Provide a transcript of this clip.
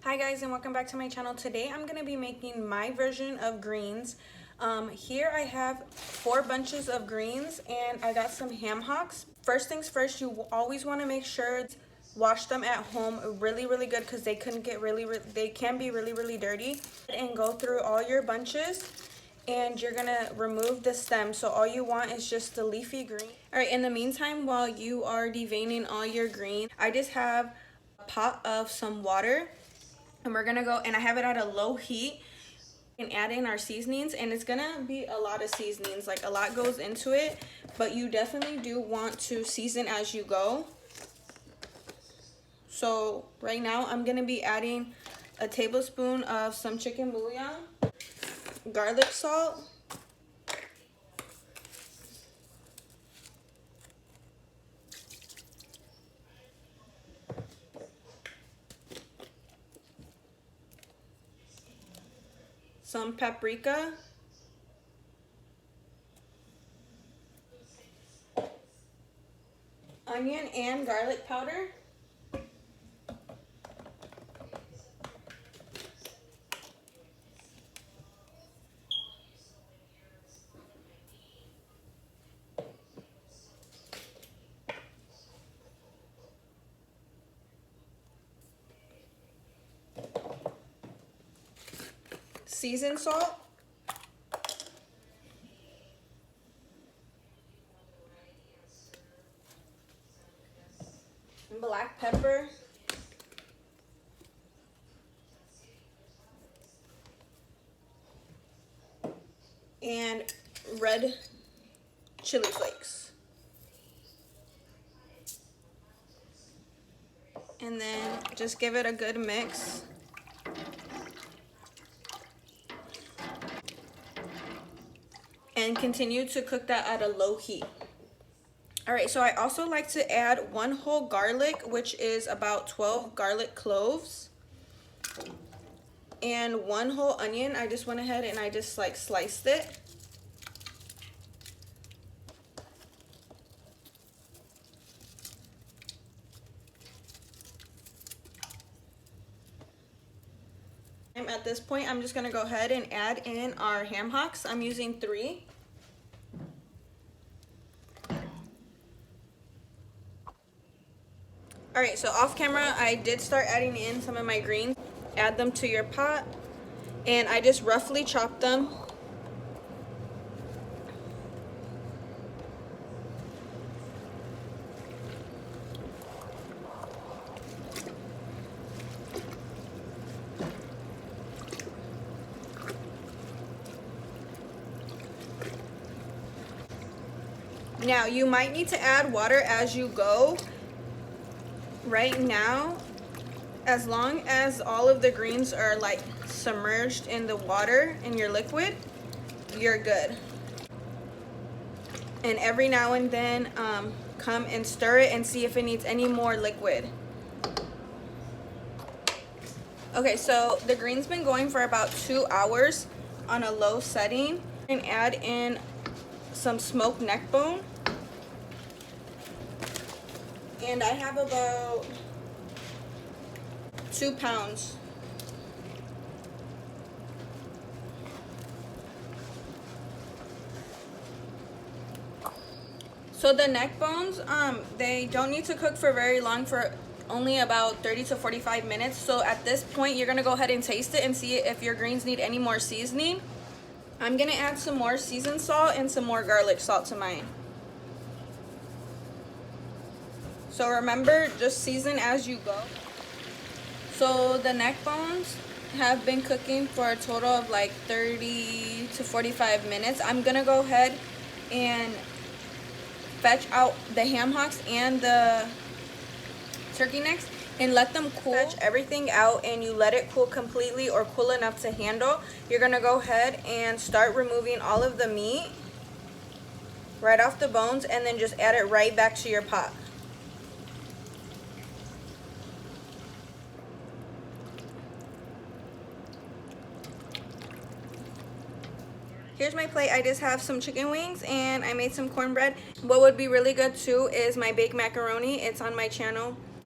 Hi guys, and welcome back to my channel. Today I'm going to be making my version of greens. Here I have 4 bunches of greens and I got some ham hocks. First things first, you always want to make sure wash them at home really good because they can be really dirty. And go through all your bunches and you're gonna remove the stem, so all you want is just the leafy green. All right, in the meantime, while you are deveining all your green, I just have a pot of some water and we're gonna go, and I have it at a low heat, and add in our seasonings. And it's gonna be a lot of seasonings, like a lot goes into it, but you definitely do want to season as you go. So right now I'm gonna be adding a tablespoon of some chicken bouillon, garlic salt, some paprika, onion and garlic powder, seasoned salt, black pepper, and red chili flakes. And then just give it a good mix. And continue to cook that at a low heat. All right, so I also like to add 1 whole garlic, which is about 12 garlic cloves, and 1 whole onion. I just went ahead and I just like sliced it. At this point, I'm just gonna go ahead and add in our ham hocks. I'm using 3. All right, so off camera, I did start adding in some of my greens. Add them to your pot, and I just roughly chop them. Now, you might need to add water as you go. Right now, as long as all of the greens are like submerged in the water in your liquid, you're good. And every now and then, come and stir it and see if it needs any more liquid. Okay, so the green's been going for about 2 hours on a low setting. And add in some smoked neck bone. And I have about 2 pounds. So the neck bones, they don't need to cook for very long, for only about 30 to 45 minutes. So at this point, you're gonna go ahead and taste it and see if your greens need any more seasoning. I'm gonna add some more seasoned salt and some more garlic salt to mine. So remember, just season as you go. So the neck bones have been cooking for a total of like 30 to 45 minutes. I'm gonna go ahead and fetch out the ham hocks and the turkey necks and let them cool. Fetch everything out and you let it cool completely, or cool enough to handle. You're gonna go ahead and start removing all of the meat right off the bones, and then just add it right back to your pot. Here's my plate. I just have some chicken wings and I made some cornbread. What would be really good too is my baked macaroni. It's on my channel.